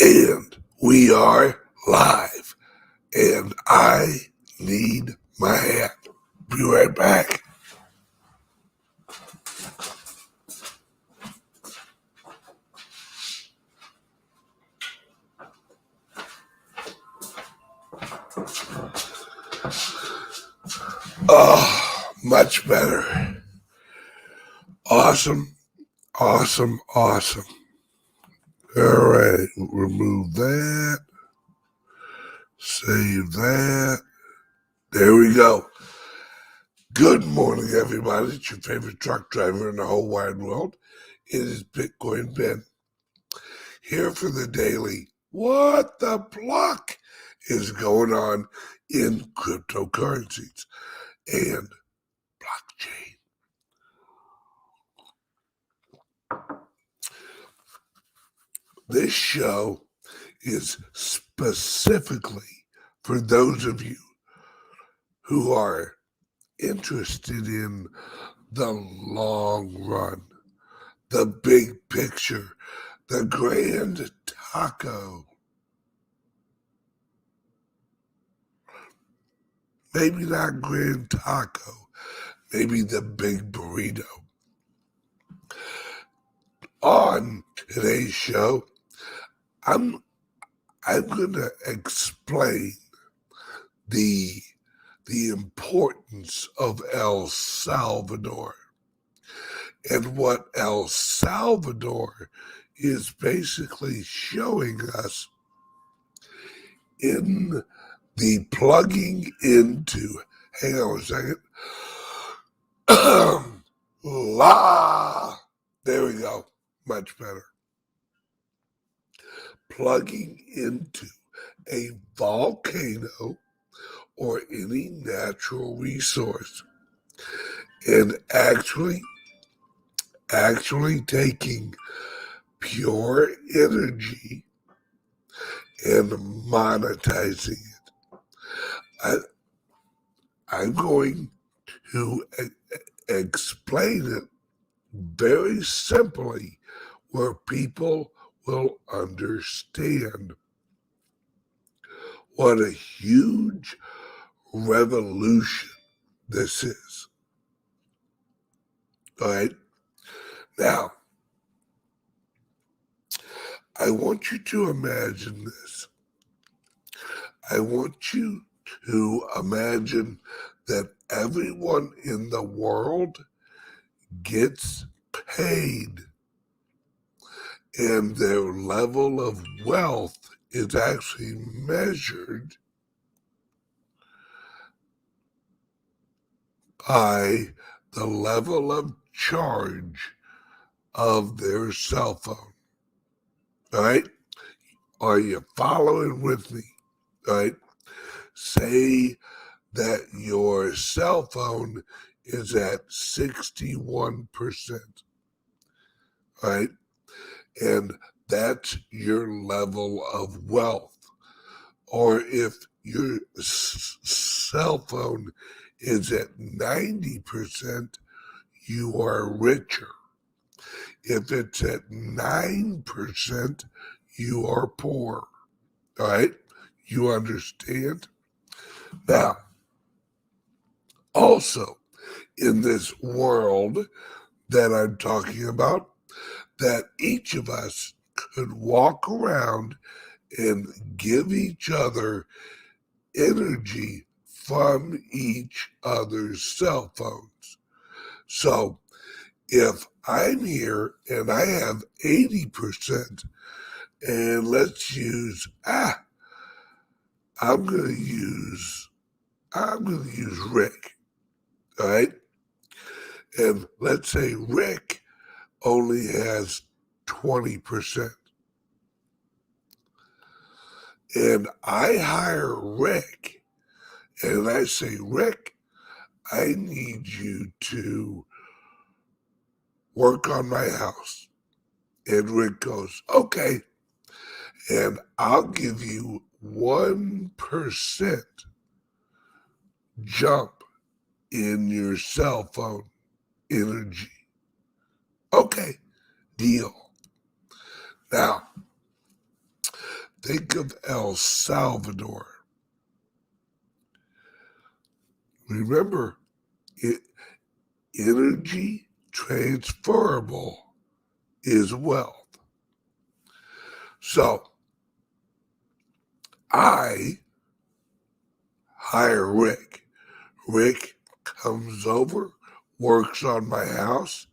And we are live. And I need my hat. Be right back. Oh, much better. Awesome, awesome, awesome. All right, remove that. Save that. There we go. Good morning, everybody. It's your favorite truck driver in the whole wide world. It is Bitcoin Ben. Here for the daily. What the pluck is going on in cryptocurrencies and blockchain? This show is specifically for those of you who are interested in the long run, the big picture, the grand taco. Maybe not grand taco, maybe the big burrito. On today's show, I'm going to explain the importance of El Salvador and what El Salvador is basically showing us in the plugging into. Hang on a second. There we go. Much better. Plugging into a volcano or any natural resource and actually taking pure energy and monetizing it. I'm going to explain it very simply where people will understand what a huge revolution this is. All right? Now, I want you to imagine this. I want you to imagine that everyone in the world gets paid and their level of wealth is actually measured by the level of charge of their cell phone. All right? Are you following with me? All right? Say that your cell phone is at 61%. All right? And that's your level of wealth. Or if your cell phone is at 90%, you are richer. If it's at 9%, you are poor. All right? You understand? Now, also in this world that I'm talking about, that each of us could walk around and give each other energy from each other's cell phones. So if I'm here and I have 80%, and let's use, I'm going to use Rick, all right? And let's say Rick only has 20%. And I hire Rick and I say, Rick, I need you to work on my house. And Rick goes, okay. And I'll give you 1% jump in your cell phone energy. Okay, deal. Now, think of El Salvador, remember, energy transferable is wealth. So I hire Rick. Rick comes over, works on my house,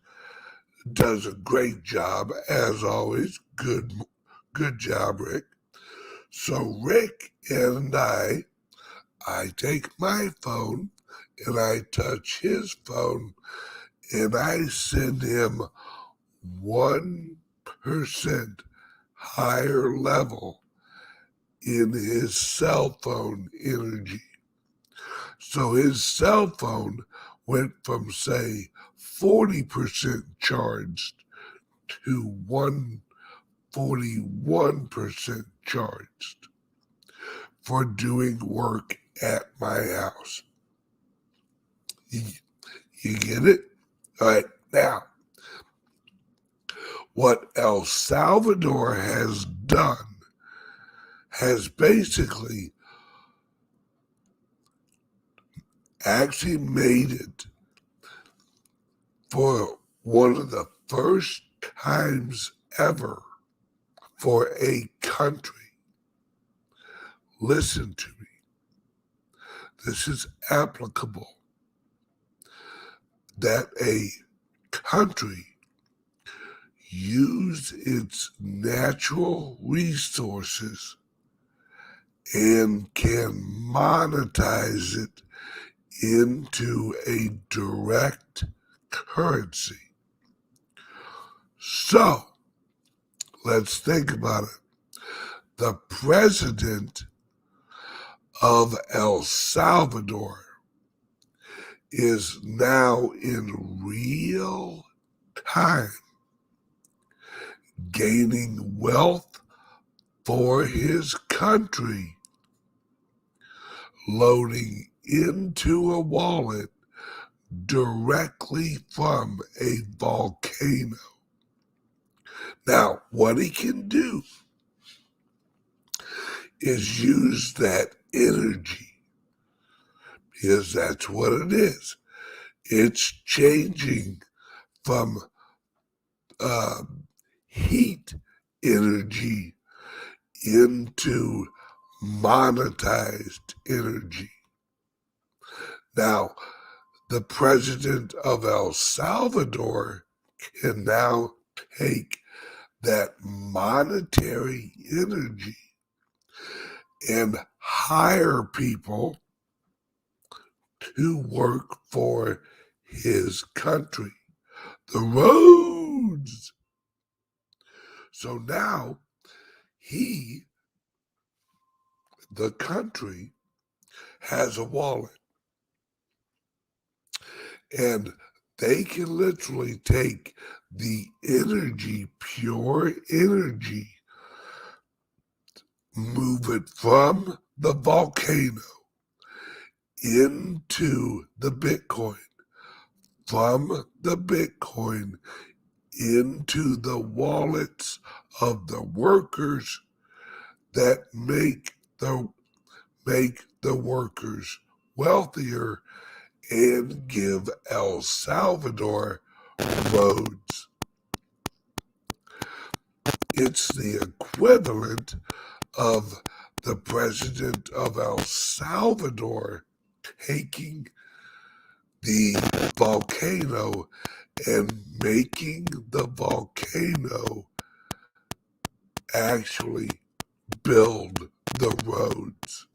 does a great job as always. Good job, Rick. So Rick and I take my phone and I touch his phone and I send him 1% higher level in his cell phone energy. So his cell phone went from, say, 40% charged to 141% charged for doing work at my house. You get it? All right, now, what El Salvador has done has basically actually made it for one of the first times ever for a country. Listen to me. This is applicable. That a country use its natural resources and can monetize it into a direct currency. So, let's think about it. The president of El Salvador is now in real time gaining wealth for his country, loading into a wallet directly from a volcano. Now, what he can do is use that energy, because that's what it is. It's changing from heat energy into monetized energy. Now, the president of El Salvador can now take that monetary energy and hire people to work for his country, the roads. So now the country, has a wallet, and they can literally take the energy, pure energy, move it from the volcano into the Bitcoin, from the Bitcoin into the wallets of the workers that make the workers wealthier and give El Salvador roads. It's the equivalent of the president of El Salvador taking the volcano and making the volcano actually build the roads.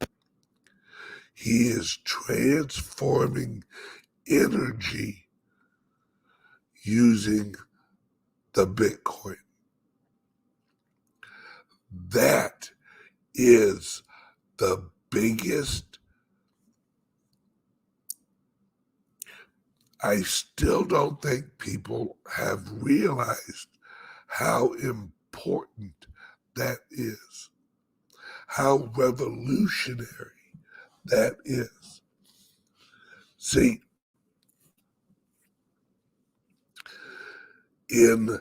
He is transforming energy using the Bitcoin. That is the biggest. I still don't think people have realized how important that is, how revolutionary that is. See, in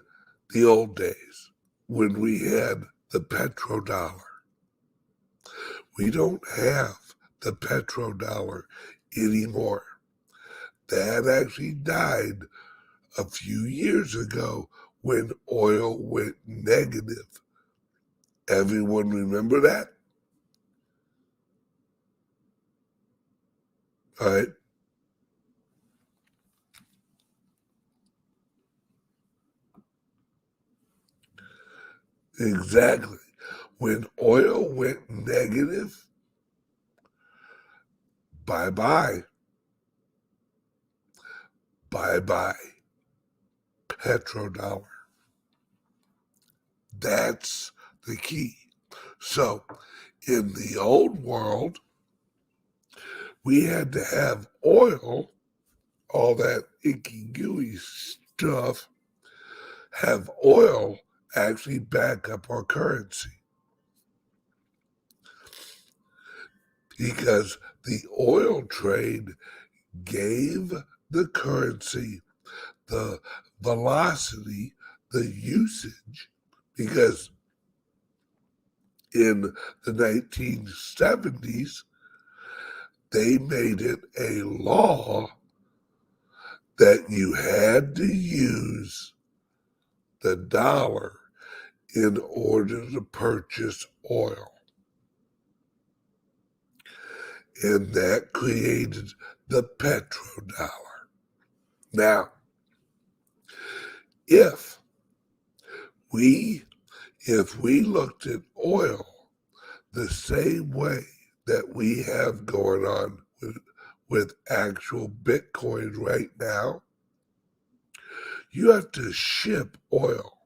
the old days, when we had the petrodollar, We don't have the petrodollar anymore. That actually died a few years ago when oil went negative. Everyone remember that? All right. Exactly. When oil went negative, bye bye. Bye bye. Petrodollar. That's the key. So, in the old world, we had to have oil, all that icky gooey stuff, have oil actually back up our currency. Because the oil trade gave the currency the velocity, the usage, because in the 1970s, they made it a law that you had to use the dollar in order to purchase oil. And that created the petrodollar. Now, if we looked at oil the same way that we have going on with actual Bitcoin right now, you have to ship oil.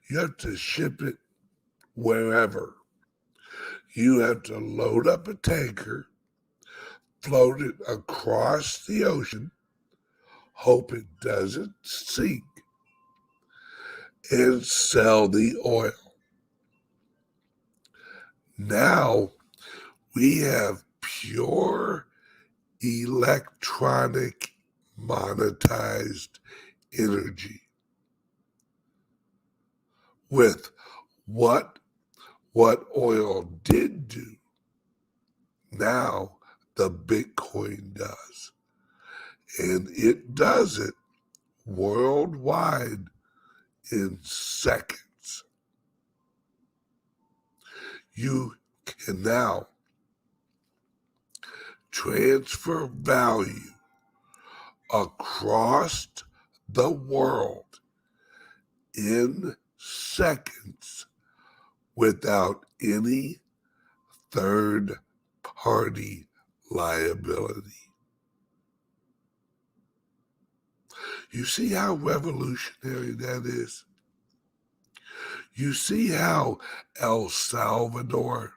You have to ship it wherever. You have to load up a tanker, float it across the ocean, hope it doesn't sink, and sell the oil. Now we have pure electronic monetized energy with what oil did do. Now the Bitcoin does, and it does it worldwide in seconds. You can now transfer value across the world in seconds without any third party liability. You see how revolutionary that is? You see how El Salvador,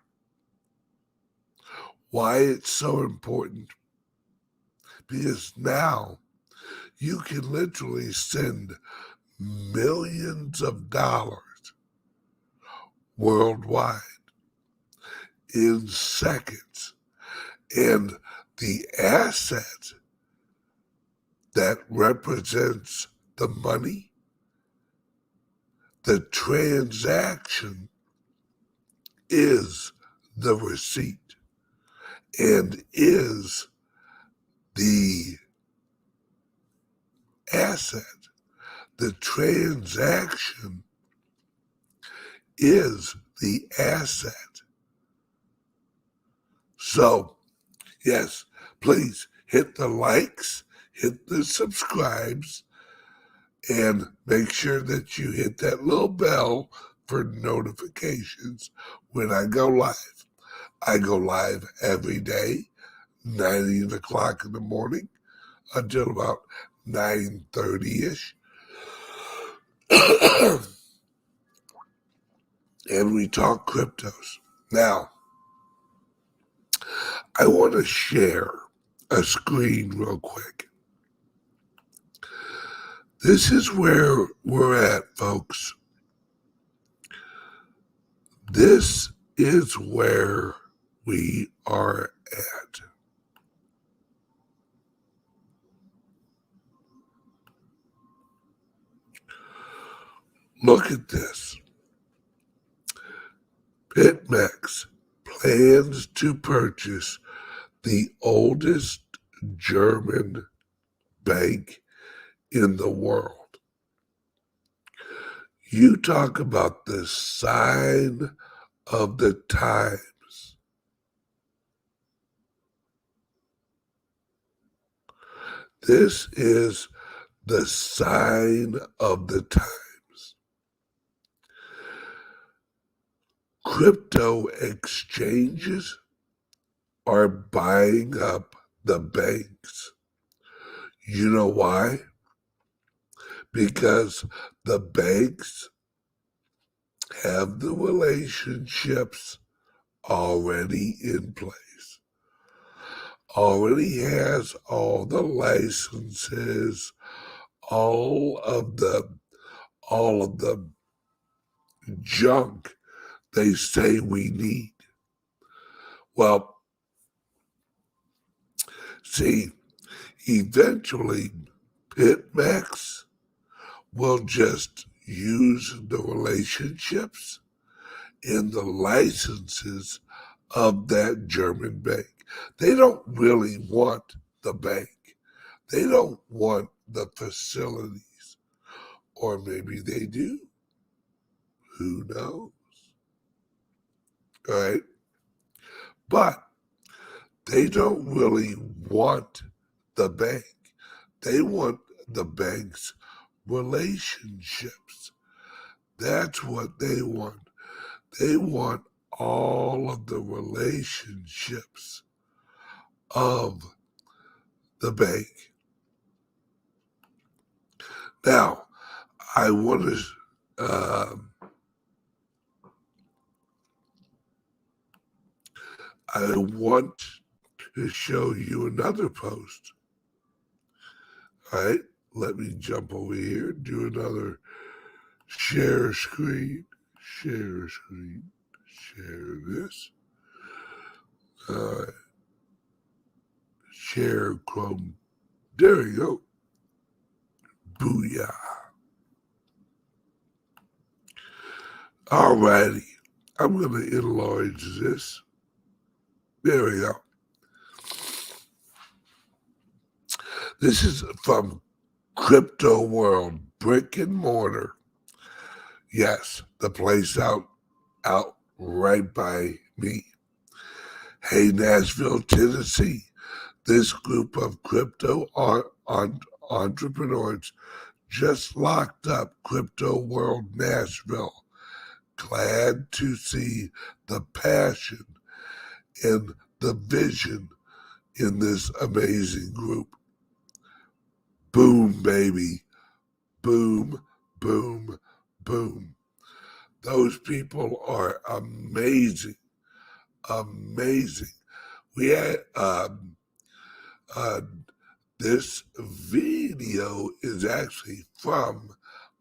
why it's so important? Because now you can literally send millions of dollars worldwide in seconds. And the asset that represents the money, the transaction, is the receipt and is the asset. The transaction is the asset. So, yes, please hit the likes, hit the subscribes, and make sure that you hit that little bell for notifications when I go live. I go live every day, 9 o'clock in the morning until about 9:30ish. And we talk cryptos. Now, I want to share a screen real quick. This is where we're at, folks. This is where we are at. Look at this. BitMEX plans to purchase the oldest German bank in the world. You talk about the sign of the times. This is the sign of the times. Crypto exchanges are buying up the banks. You know why? Because the banks have the relationships already in place, already has all the licenses, all of the junk they say we need. Well, see, eventually BitMEX will just use the relationships in the licenses of that German bank. They don't really want the bank. They don't want the facilities. Or maybe they do. Who knows? All right. But they don't really want the bank. They want the bank's relationships. That's what they want. They want all of the relationships of the bank. Now, I want to show you another post. All right, let me jump over here, do another share screen, share this. Share Chrome. There you go. Booyah. Alrighty. I'm going to enlarge this. There we go. This is from Crypto World, brick and mortar. Yes, the place out right by me. Hey, Nashville, Tennessee. This group of crypto entrepreneurs just locked up Crypto World Nashville. Glad to see the passion and the vision in this amazing group. Boom, baby. Boom, boom, boom. Those people are amazing. Amazing. We had this video is actually from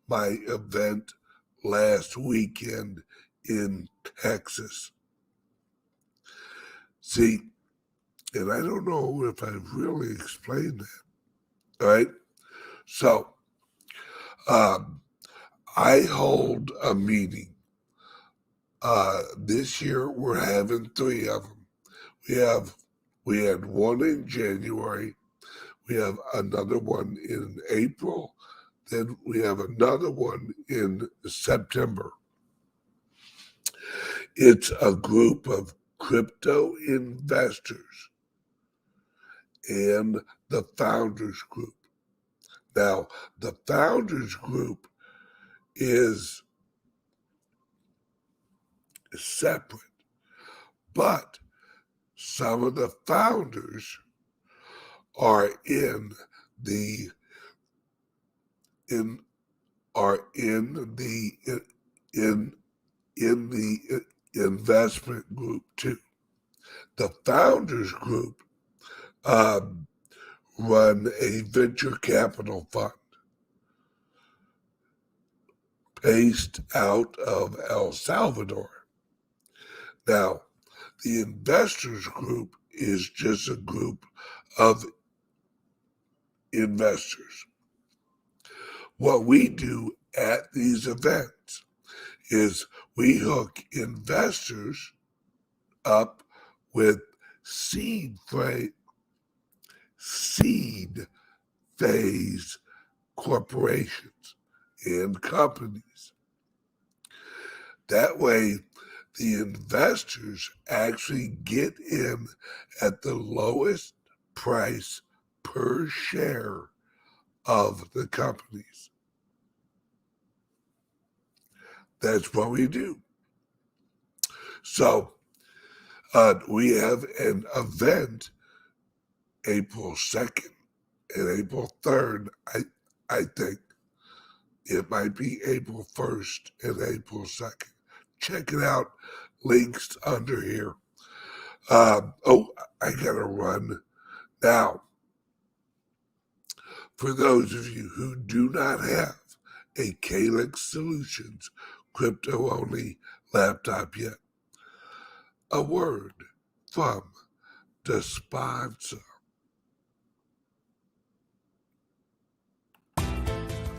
my event last weekend in Texas. See, and I don't know if I've really explained that. All right. So, I hold a meeting. This year we're having 3 of them. We had one in January. We have another one in April. Then we have another one in September. It's a group of crypto investors and the Founders Group. Now, the Founders Group is separate, but some of the founders are in the investment group too. The Founders Group run a venture capital fund based out of El Salvador. Now, the Investors Group is just a group of investors. What we do at these events is We hook investors up with seed phase corporations and companies. That way, the investors actually get in at the lowest price per share of the companies. That's what we do. So we have an event April 2nd and April 3rd. I think it might be April 1st and April 2nd. Check it out. Links under here. I gotta run. Now, for those of you who do not have a Calyx Solutions crypto-only laptop yet, a word from the sponsor.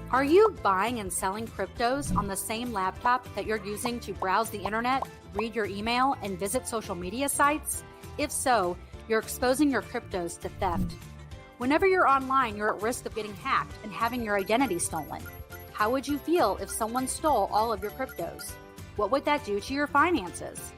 Are you buying and selling cryptos on the same laptop that you're using to browse the internet, read your email, and visit social media sites? If so, you're exposing your cryptos to theft. Whenever you're online, you're at risk of getting hacked and having your identity stolen. How would you feel if someone stole all of your cryptos? What would that do to your finances?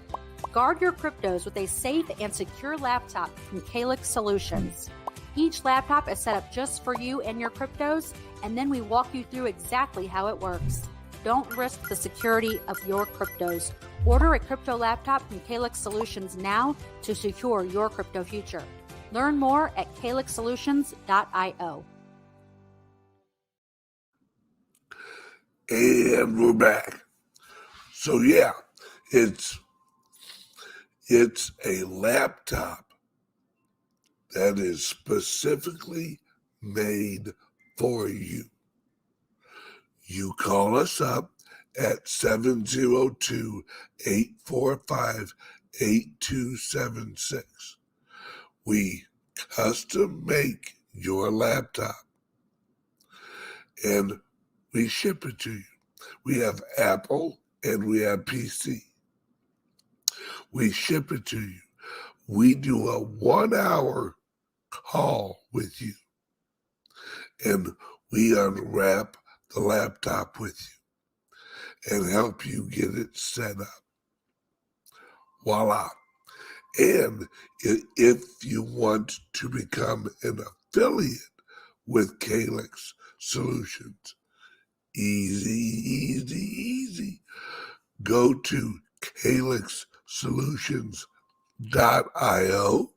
Guard your cryptos with a safe and secure laptop from Calyx Solutions. Each laptop is set up just for you and your cryptos, and then we walk you through exactly how it works. Don't risk the security of your cryptos. Order a crypto laptop from Calyx Solutions now to secure your crypto future. Learn more at calyxsolutions.io. And we're back. So yeah, it's a laptop that is specifically made for you. You call us up at 702-845-8276. We custom make your laptop and we ship it to you. We have Apple and we have PC. We ship it to you. We do a 1-hour call with you and we unwrap the laptop with you and help you get it set up. Voila. And if you want to become an affiliate with Calyx Solutions, easy. Go to calyxsolutions.io.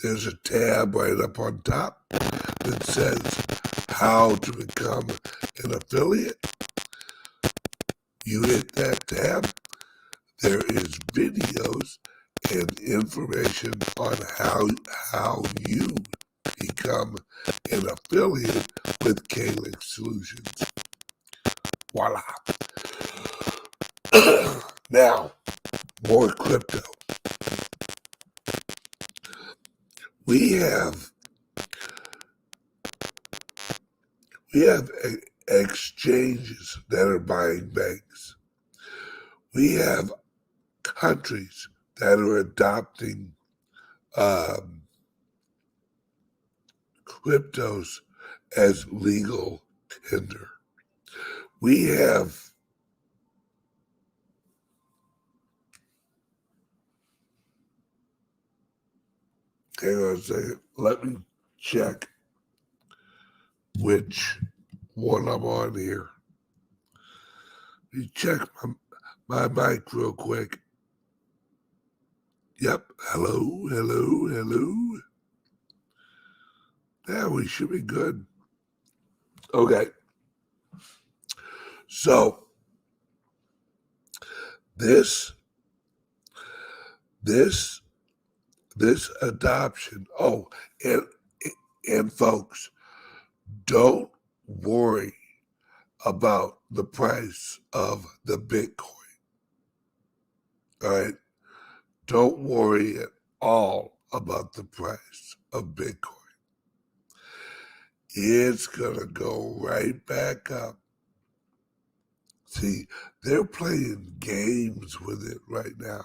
There's a tab right up on top that says how to become an affiliate. You hit that tab. There is videos and information on how you become an affiliate with Calyx Solutions. Voila. Now, more crypto. We have exchanges that are buying banks. We have countries that are adopting cryptos as legal tender. We have hang on a second. Let me check which one I'm on here. Let me check my mic real quick. Yep. Hello. Yeah, we should be good. Okay. So this adoption. Oh, and folks, don't worry about the price of the Bitcoin. All right? Don't worry at all about the price of Bitcoin. It's going to go right back up See, they're playing games with it right now.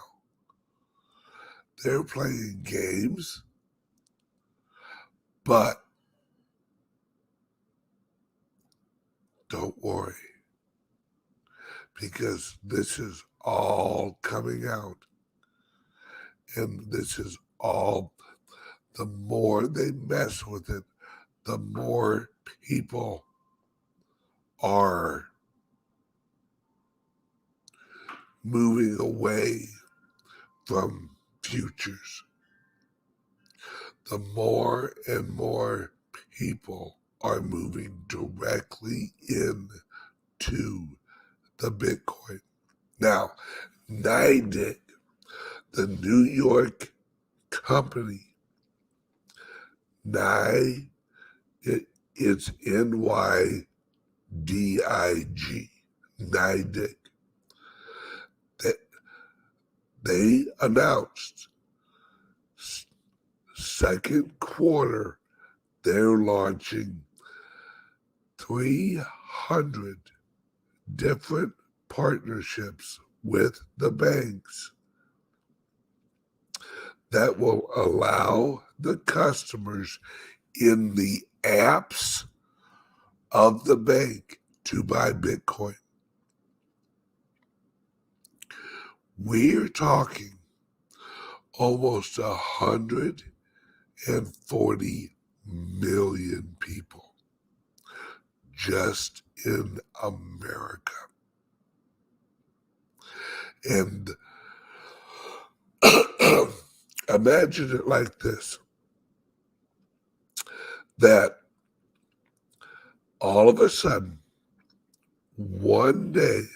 They're playing games, but don't worry, because this is all coming out. And this is all, the more they mess with it, the more people are moving away from futures. The more and more people are moving directly into the Bitcoin. Now, NYDIG, the New York company, it's NYDIG, NYDIG. They announced second quarter they're launching 300 different partnerships with the banks that will allow the customers in the apps of the bank to buy Bitcoin. We're talking almost 140 million people just in America. And imagine it like this, that all of a sudden, one day,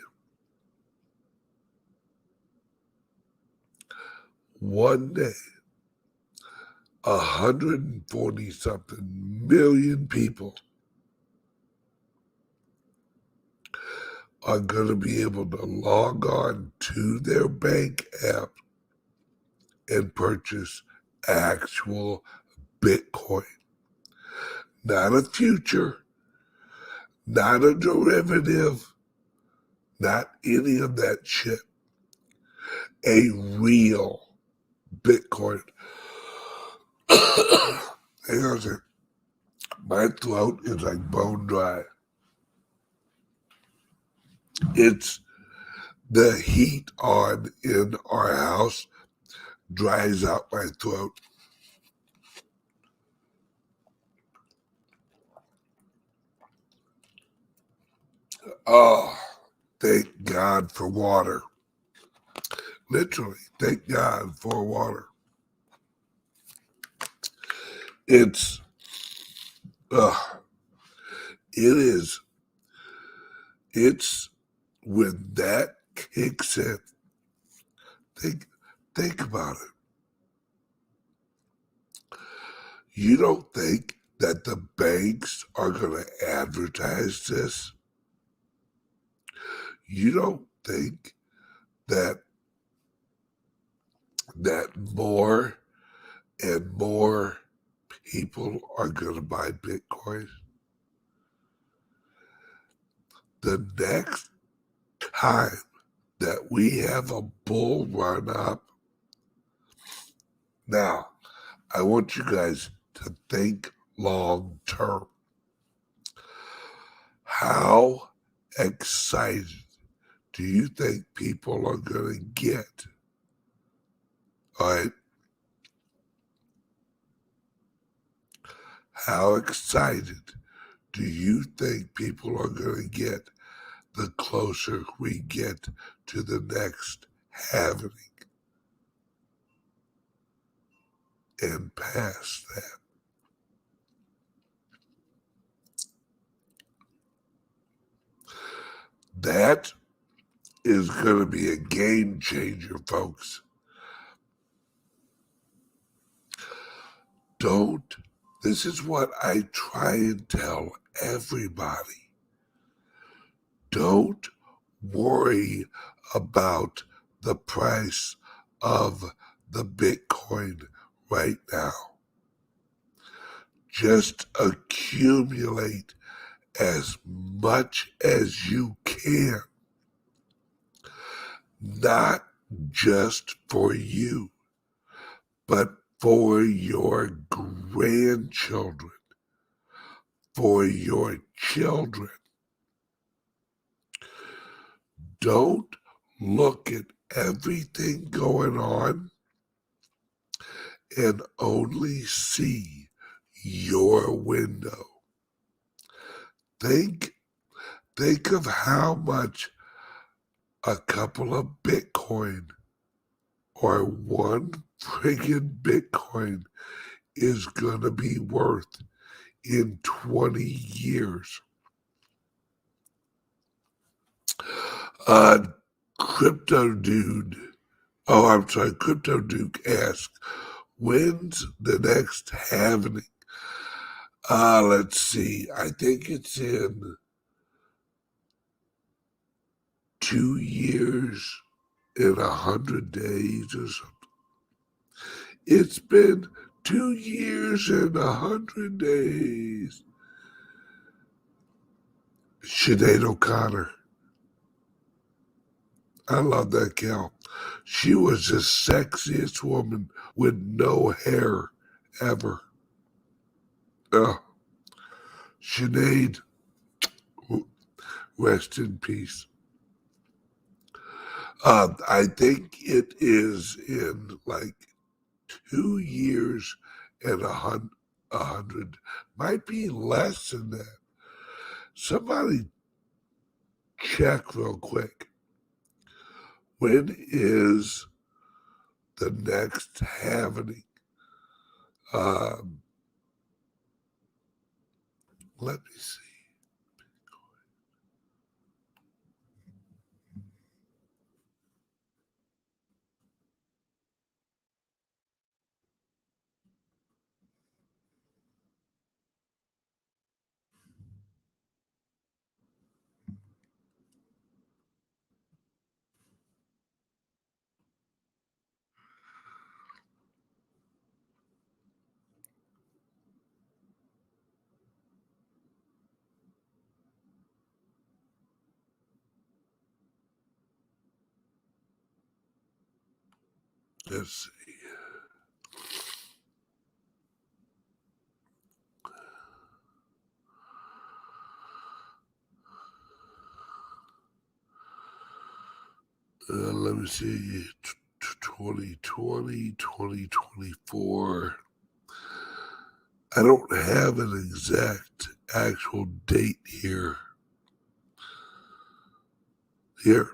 140 something million people are going to be able to log on to their bank app and purchase actual Bitcoin. Not a future, not a derivative, not any of that shit. A real Bitcoin. Hang on a second. My throat is like bone dry. It's the heat on in our house dries out my throat. Oh, thank God for water. Literally, thank God for water. It's when that kicks in. Think about it. You don't think that the banks are going to advertise this? You don't think that more and more people are going to buy Bitcoin? The next time that we have a bull run up, now, I want you guys to think long term. How excited do you think people are going to get? All right. How excited do you think people are going to get the closer we get to the next halving and past that? That is going to be a game changer, folks. This is what I try and tell everybody. Don't worry about the price of the Bitcoin right now. Just accumulate as much as you can not just for you, but for your grandchildren, for your children. Don't look at everything going on and only see your window. Think of how much a couple of Bitcoin or one friggin' Bitcoin is going to be worth in 20 years. Crypto Duke asked, when's the next halving? Let's see. I think it's in 2 years and 100 days or something. It's been 2 years and 100 days. Sinead O'Connor. I love that gal. She was the sexiest woman with no hair ever. Sinead, rest in peace. I think it is in like 2 years and 100. Might be less than that. Somebody check real quick. When is the next halving? Let me see. Let's see. Let me see. 2020, 2024. I don't have an exact actual date here. Here,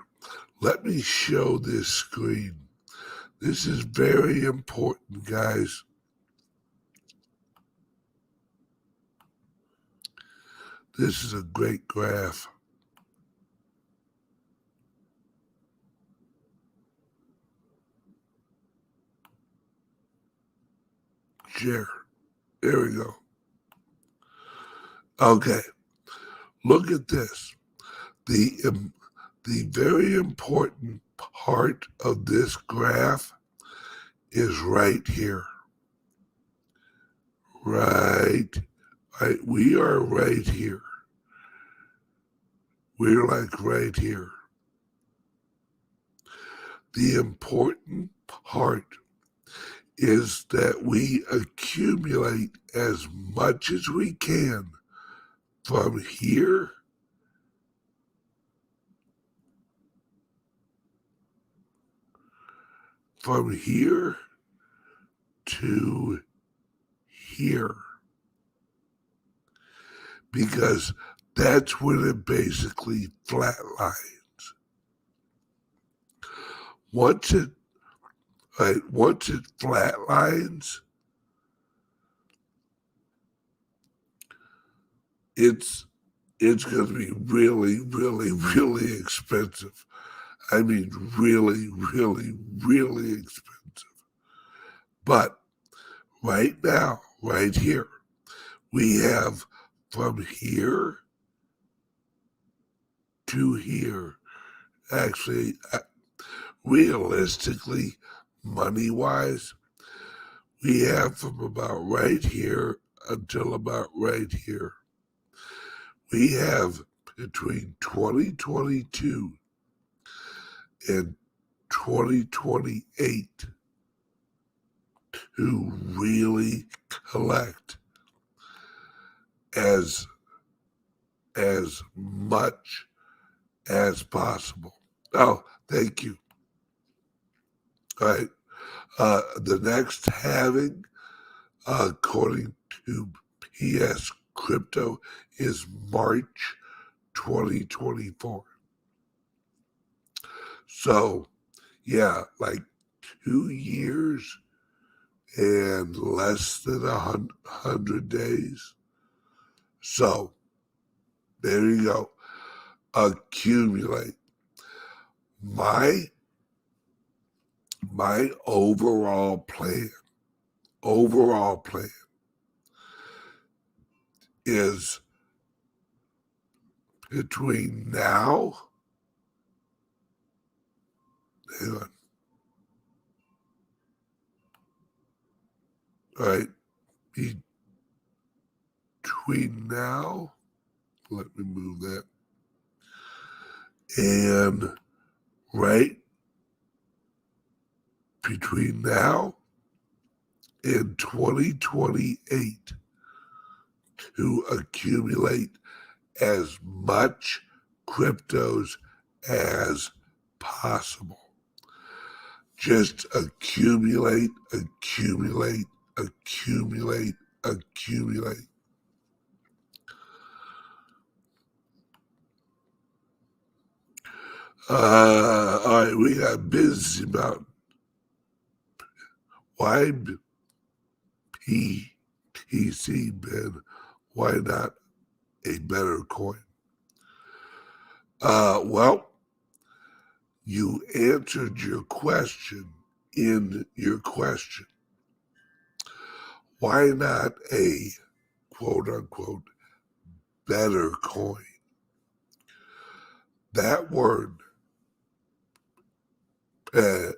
let me show this screen. This is very important, guys. This is a great graph. Share. There we go. Okay. Look at this. The very important part of this graph is right here. Right. We are right here. We're like right here. The important part is that we accumulate as much as we can from here to here, because that's when it basically flatlines. Once it flatlines, it's going to be really, really, really expensive. I mean, really, really, really expensive. But right now, right here, we have from here to here. Actually, realistically, money-wise, we have from about right here until about right here. We have between 2022 and 2028 to really collect as much as possible. Oh, thank you. All right. The next halving, according to PS Crypto, is March 2024. So, yeah, like 2 years and less than 100 days. So, there you go. Accumulate. My overall plan is between now, hang on, all right, between now, let me move that, and right between now and 2028 to accumulate as much cryptos as possible. Just accumulate. All right, we got Busy Mountain. Why PTC, Ben? Why not a better coin? Well, you answered your question in your question. Why not a quote unquote better coin? That word, BETTER,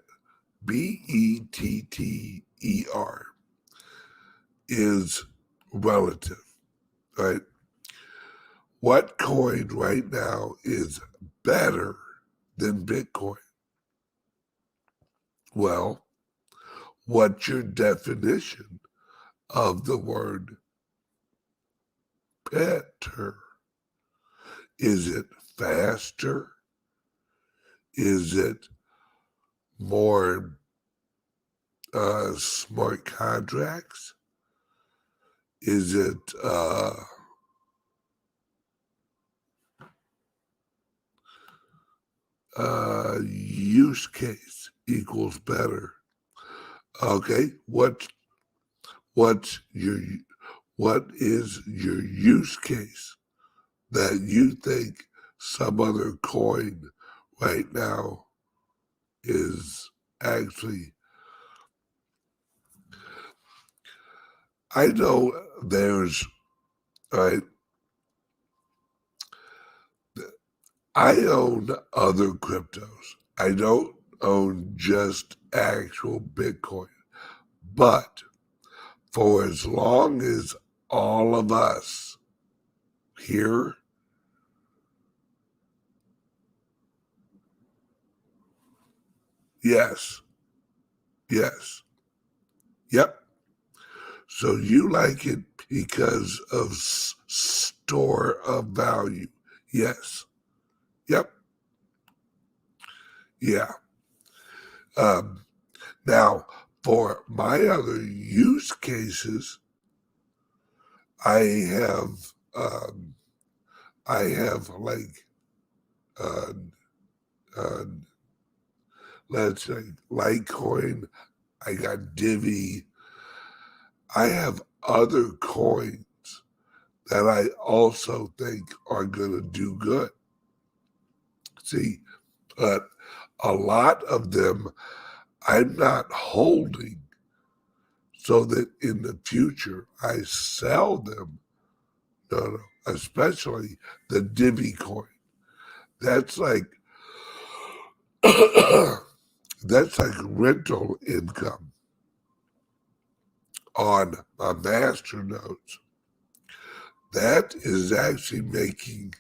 is relative, right? What coin right now is better than Bitcoin? Well, what's your definition of the word better? Is it faster? Is it more smart contracts? Is it use case equals better? Okay, what is your use case that you think some other coin right now is actually? I know there's, right, I own other cryptos. I don't own just actual Bitcoin. But for as long as all of us here yes, yep. So you like it because of store of value. Yes. Yep. Yeah. Now, for my other use cases, I have like, let's say Litecoin. I got Divi. I have other coins that I also think are going to do good. See, but a lot of them I'm not holding so that in the future I sell them. No, especially the Divi coin. That's like that's like rental income on my master nodes. That is actually making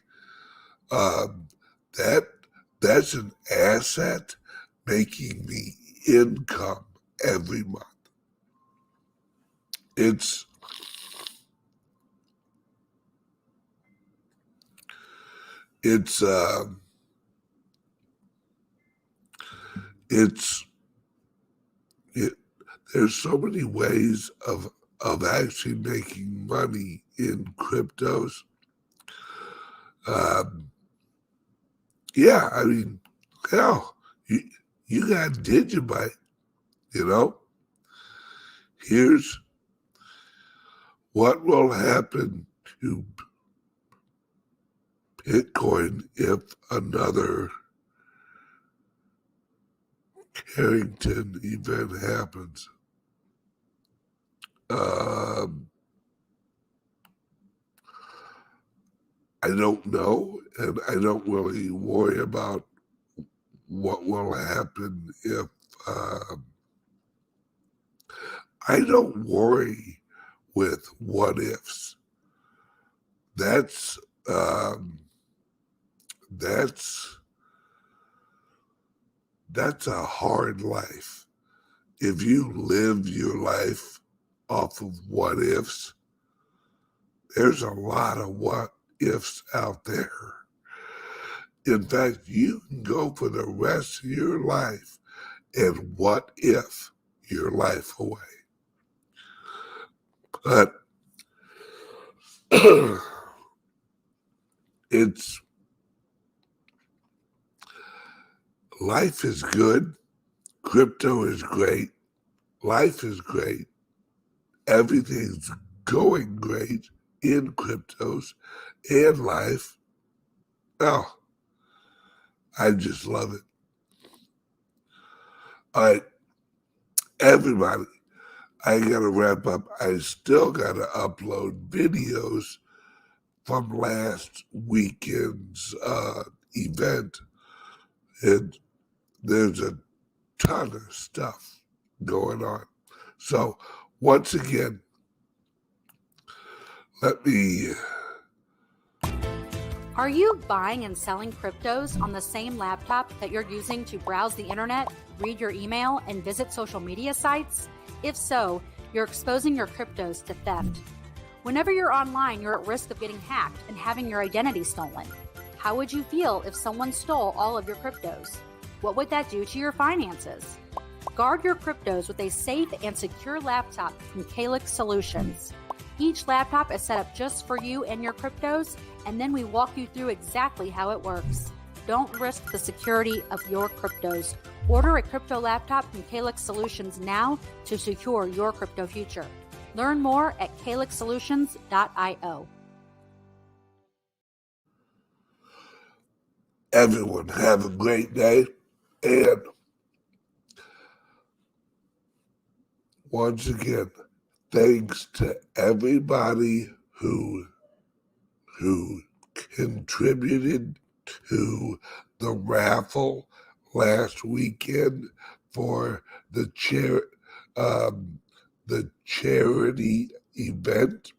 that's an asset making me income every month. It's there's so many ways of actually making money in cryptos. Yeah, I mean, hell, you got Digibyte, you know? Here's what will happen to Bitcoin if another Carrington event happens. I don't know, and I don't really worry about what will happen if I don't worry with what ifs. That's a hard life. If you live your life off of what ifs, there's a lot of what ifs out there. In fact, you can go for the rest of your life and what if your life away. But life is good. Crypto is great. Life is great. Everything's going great in cryptos and life. Oh, I just love it. All right, everybody, I got to wrap up. I still got to upload videos from last weekend's event. And there's a ton of stuff going on. So once again, Are you buying and selling cryptos on the same laptop that you're using to browse the internet, read your email, and visit social media sites? If so, you're exposing your cryptos to theft. Whenever you're online, you're at risk of getting hacked and having your identity stolen. How would you feel if someone stole all of your cryptos? What would that do to your finances? Guard your cryptos with a safe and secure laptop from Calyx Solutions. Each laptop is set up just for you and your cryptos, and then we walk you through exactly how it works. Don't risk the security of your cryptos. Order a crypto laptop from Calyx Solutions now to secure your crypto future. Learn more at calyxsolutions.io. Everyone have a great day. And once again, thanks to everybody who contributed to the raffle last weekend for the charity event.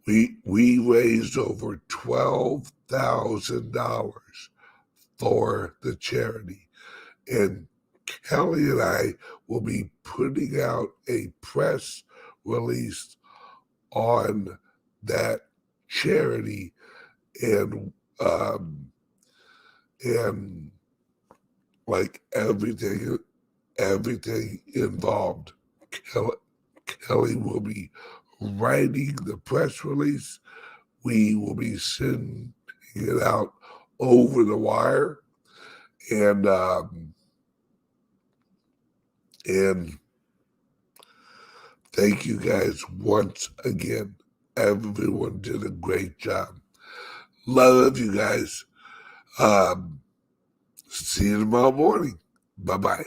We raised over $12,000 for the charity, and Kelly and I will be putting out a press release on that charity and like everything involved. Kelly will be writing the press release. We will be sending it out over the wire, and thank you guys once again. Everyone did a great job. Love you guys. See you tomorrow morning. Bye-bye.